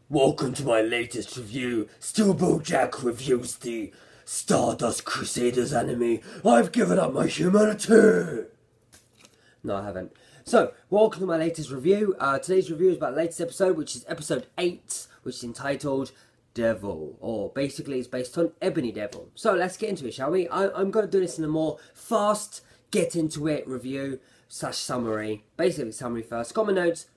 Welcome to my latest review. Still Jack reviews the Stardust Crusaders anime. I've given up my humanity. No, I haven't. So, welcome to my latest review. Today's review is about the latest episode, which is episode 8, which is entitled Devil, or basically it's based on Ebony Devil. So let's get into it, shall we? I'm going to do this in a more fast, get into it review / summary. Basically summary first. Got my notes.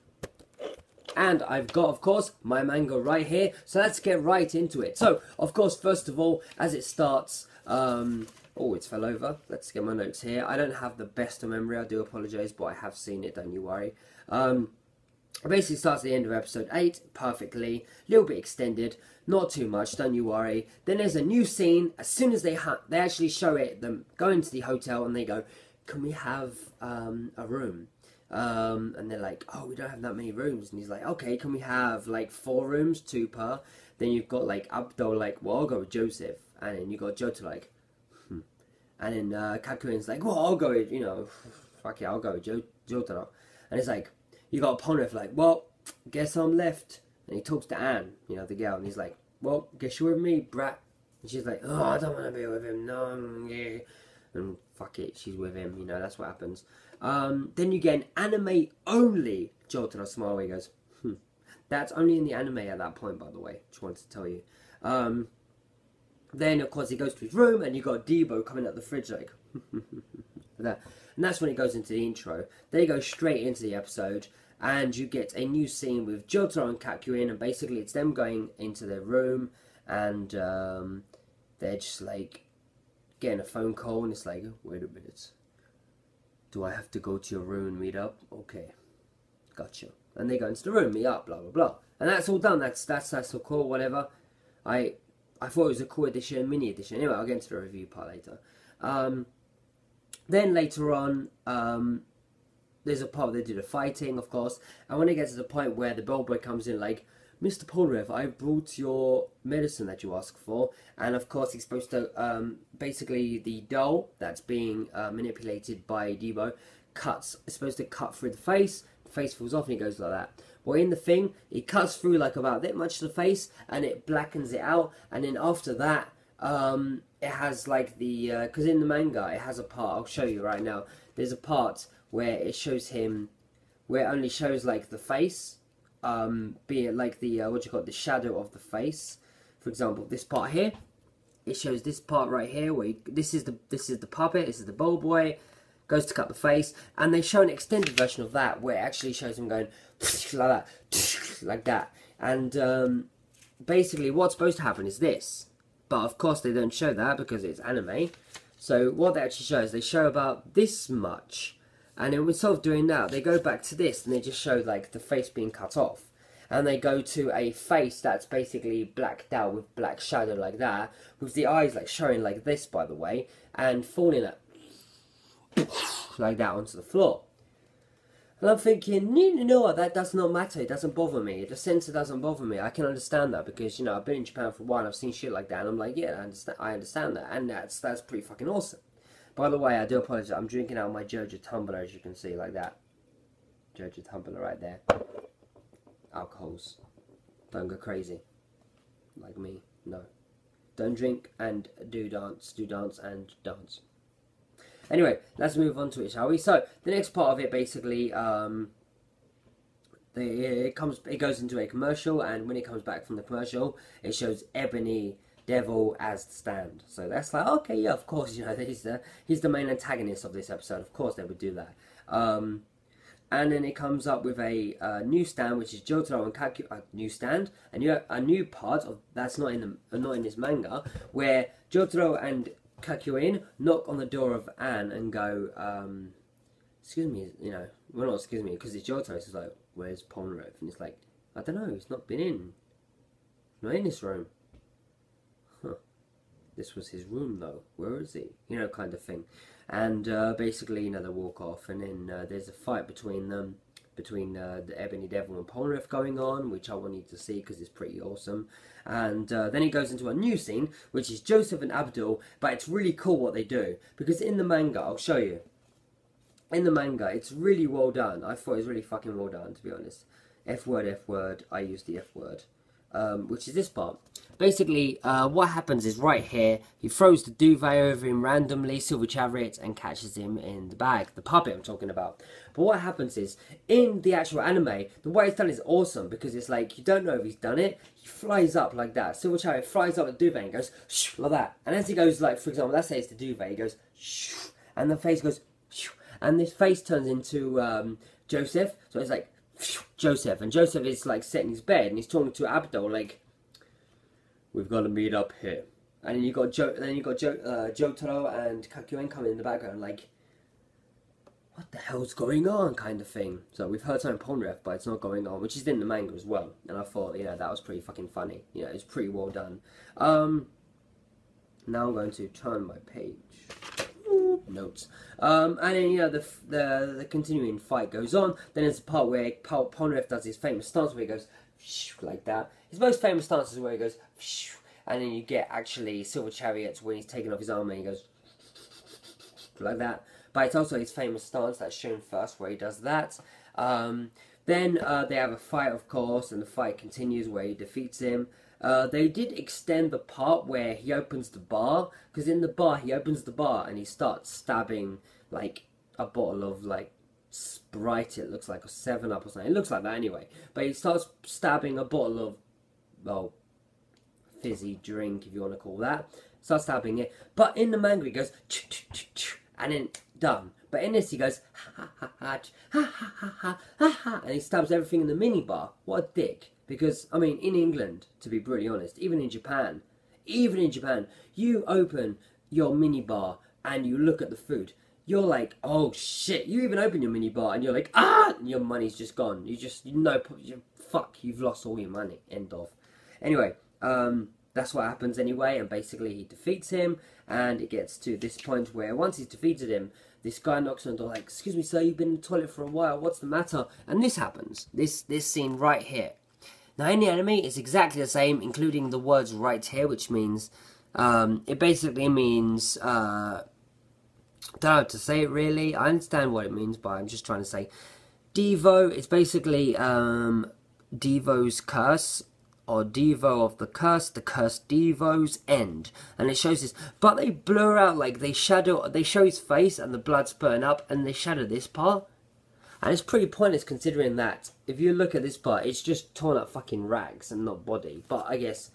And I've got, of course, my manga right here. So let's get right into it. So, of course, first of all, as it starts... oh, it's fell over. Let's get my notes here. I don't have the best of memory. I do apologise, but I have seen it. Don't you worry. It basically starts at the end of episode 8. Perfectly. A little bit extended. Not too much. Don't you worry. Then there's a new scene. As soon as they actually show it, them go into the hotel and they go, can we have a room? And they're like, oh, we don't have that many rooms. And he's like, okay, can we have like 4 rooms, 2 per? Then you've got like Abdul like, well, I'll go with Joseph. And then you got Jota like, And then Kakuin's like, well, I'll go with, fuck it, I'll go with Jota. And it's like, you got Ponref like, well, guess I'm left. And he talks to Anne, the girl. And he's like, well, guess you're with me, brat. And she's like, oh, I don't want to be with him, no, yeah. And fuck it, she's with him, that's what happens. Then you get an anime-only Jotaro smile where he goes, That's only in the anime at that point, by the way. Just wanted to tell you. Then, of course, he goes to his room, and you got Debo coming out the fridge like, that. And that's when it goes into the intro. Then you go straight into the episode, and you get a new scene with Jotaro and Kakuin, and basically it's them going into their room, and they're just like getting a phone call, and it's like, wait a minute. Do I have to go to your room and meet up? Okay, gotcha. And they go into the room, meet up, blah blah blah, and that's all done. That's all cool. Whatever. I thought it was a cool edition, mini edition. Anyway, I'll get into the review part later. Then later on, there's a part where they do the fighting, of course, and when it gets to the point where the bellboy comes in, like, Mr. Polnareff, I brought your medicine that you asked for, and of course he's supposed to, basically the doll that's being manipulated by Debo is supposed to cut through the face falls off and he goes like that. Well, in the thing, it cuts through like about that much of the face, and it blackens it out, and then after that, it has like the, because in the manga, it has a part, I'll show you right now, there's a part where it shows him, where it only shows like the face, be it like the the shadow of the face. For example, this part here, it shows this part right here where this is the puppet, this is the ball boy, goes to cut the face, and they show an extended version of that where it actually shows him going like that, and basically what's supposed to happen is this, but of course they don't show that because it's anime. So what they actually show is they show about this much. And then instead of doing that, they go back to this and they just show like the face being cut off. And they go to a face that's basically blacked out with black shadow like that, with the eyes like showing like this, by the way, and falling like that onto the floor. And I'm thinking, you know what, that does not matter, it doesn't bother me, the censor doesn't bother me, I can understand that, because, I've been in Japan for a while, I've seen shit like that, and I'm like, yeah, I understand that, and that's pretty fucking awesome. By the way, I do apologize. I'm drinking out my JoJo tumbler, as you can see, like that. JoJo tumbler right there. Alcohols. Don't go crazy. Like me. No. Don't drink and do dance. Do dance and dance. Anyway, let's move on to it, shall we? So, the next part of it, basically, it goes into a commercial, and when it comes back from the commercial, it shows Ebony Devil as the stand. So that's like, okay, yeah, of course, he's the main antagonist of this episode. Of course they would do that. And then it comes up with a new stand, which is Jotaro and Kaku, a new stand, and a new part of that's not in this manga, where Jotaro and Kakuin knock on the door of Anne and go, excuse me, well, not excuse me, because it's Jotaro. It's like, where's Polnareff? And it's like, I don't know, he's not in this room. This was his room though, where is he? Kind of thing. And basically, they walk off, and then there's a fight between them, the Ebony Devil and Polnareff going on, which I wanted to see because it's pretty awesome. And then it goes into a new scene, which is Joseph and Abdul, but it's really cool what they do, because in the manga, I'll show you, in the manga, it's really well done. I thought it was really fucking well done, to be honest. F word, I use the F word. which is this part. Basically, what happens is right here, he throws the duvet over him randomly, Silver Chariot, and catches him in the bag, the puppet I'm talking about. But what happens is, in the actual anime, the way it's done is awesome, because it's like, you don't know if he's done it, he flies up like that. Silver Chariot flies up the duvet and goes, shh, like that. And as he goes, like, for example, let's say it's the duvet, he goes, shh, and the face goes, shh, and this face turns into Joseph, so it's like, Joseph, and Joseph is like sitting in his bed, and he's talking to Abdul, like, we've got to meet up here. And then you got Jotaro and Kakyoin coming in the background, like, what the hell's going on, kind of thing. So we've heard something Ponref, but it's not going on, which is in the manga as well. And I thought, you know, that was pretty fucking funny. You know, it's pretty well done. Now I'm going to turn my page. Notes. And then, you know, the continuing fight goes on. Then there's a part where Ponref does his famous stance where he goes like that. His most famous stance is where he goes, and then you get actually Silver Chariots when he's taking off his armor and he goes like that. But it's also his famous stance that's shown first where he does that. Then they have a fight, of course, and the fight continues where he defeats him. They did extend the part where he opens the bar, because in the bar, he opens the bar and he starts stabbing, like, a bottle of, like, Sprite, it looks like, or 7-Up or something. It looks like that anyway. But he starts stabbing a bottle of, well, fizzy drink, if you want to call that. Starts stabbing it. But in the manga, he goes, and then done. But in this, he goes, ha ha ha ha ha ha ha ha ha, and he stabs everything in the minibar. What a dick. Because, I mean, in England, to be brutally honest, even in Japan, you open your minibar and you look at the food. You're like, oh shit, you even open your minibar and you're like, ah, and your money's just gone. Fuck, you've lost all your money, end of. Anyway, that's what happens anyway, and basically he defeats him, and it gets to this point where once he's defeated him, this guy knocks on the door like, excuse me sir, you've been in the toilet for a while, what's the matter? And this happens, this scene right here. Now in the anime, it's exactly the same, including the words right here, which means, it basically means, I don't know how to say it really. I understand what it means, but I'm just trying to say Devo. It's basically Devo's curse, or Devo of the curse Devo's end, and it shows this. But they blur out, like they show his face and the blood's burning up, and they shadow this part, and it's pretty pointless considering that if you look at this part, it's just torn up fucking rags and not body. But I guess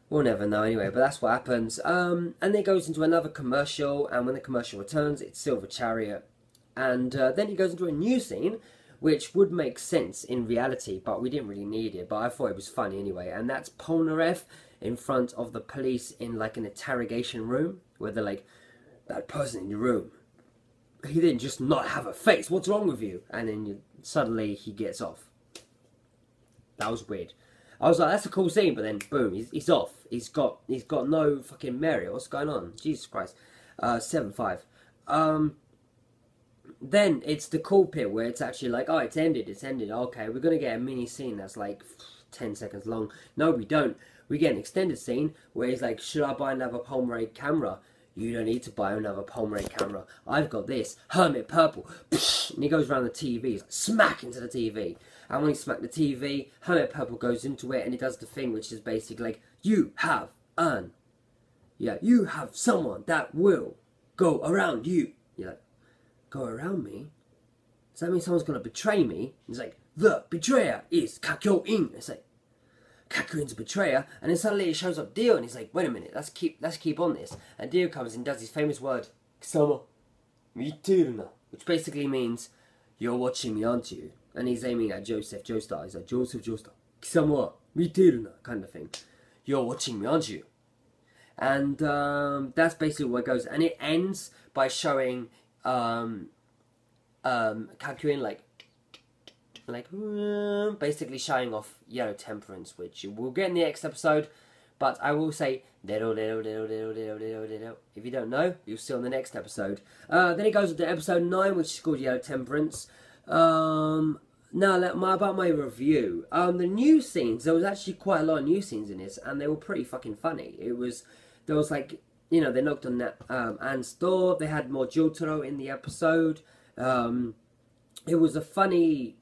we'll never know anyway, but that's what happens. And it goes into another commercial, and when the commercial returns, it's Silver Chariot. And then it goes into a new scene, which would make sense in reality, but we didn't really need it, but I thought it was funny anyway. And that's Polnareff in front of the police in like an interrogation room, where they're like, that person in your room, he didn't just not have a face, what's wrong with you? And then suddenly he gets off. That was weird. I was like, that's a cool scene, but then boom, he's off. He's got no fucking memory. What's going on? Jesus Christ. 7-5. Then it's the cool bit where it's actually like, oh, it's ended. Okay, we're gonna get a mini scene that's like 10 seconds long. No, we don't. We get an extended scene where he's like, should I buy another Polaroid camera? You don't need to buy another Polaroid camera. I've got this Hermit Purple. And he goes around the TV, he's like, smack into the TV. And when he smacked the TV, Hermit Purple goes into it and he does the thing which is basically like, you have someone that will go around you. You're like, go around me? Does that mean someone's going to betray me? He's like, the betrayer is Kakyoin. It's like, Kakyoin's a betrayer. And then suddenly it shows up Dio and he's like, wait a minute, let's keep on this. And Dio comes and does his famous word, Kisama, mitiruna, which basically means, you're watching me, aren't you? And he's aiming at Joseph Joestar. He's like, Joseph Joestar, Kisama, mitiruna, kind of thing. You're watching me, aren't you? And that's basically what it goes. And it ends by showing Kakyoin like basically showing off Yellow Temperance, which we'll get in the next episode. But I will say, if you don't know, you'll see on the next episode. Then it goes to episode 9, which is called Yellow Temperance. Now, about my review. The new scenes, there was actually quite a lot of new scenes in this, and they were pretty fucking funny. There was like, you know, they knocked on that Anne's door. They had more Jotaro in the episode. It was a funny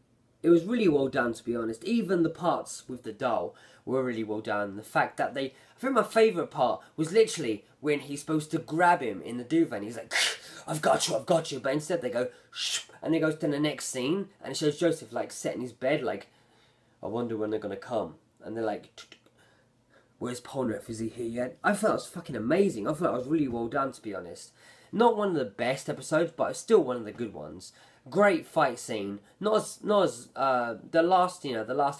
it was really well done, to be honest. Even the parts with the doll were really well done. The fact that I think my favourite part was literally when he's supposed to grab him in the duvet and he's like, I've got you. But instead they go, shh, and it goes to the next scene and it shows Joseph like sat in his bed like, I wonder when they're going to come. And they're like, where's Polnareff? Is he here yet? I thought it was fucking amazing. I thought it was really well done, to be honest. Not one of the best episodes, but it's still one of the good ones. Great fight scene. Not as the last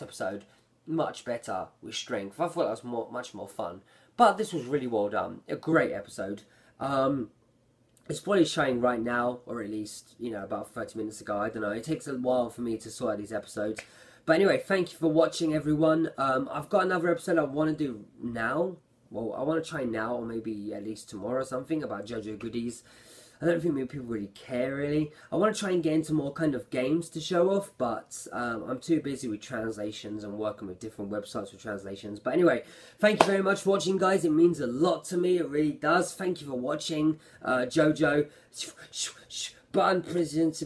episode, much better with strength. I thought that was much more fun. But this was really well done. A great episode. It's probably showing right now, or at least, about 30 minutes ago. I don't know. It takes a while for me to sort out these episodes. But anyway, thank you for watching, everyone. I've got another episode I want to do now. Well, I want to try now, or maybe at least tomorrow or something, about JoJo goodies. I don't think many people really care, really. I want to try and get into more kind of games to show off, but I'm too busy with translations and working with different websites for translations. But anyway, thank you very much for watching, guys. It means a lot to me. It really does. Thank you for watching. JoJo. Button President.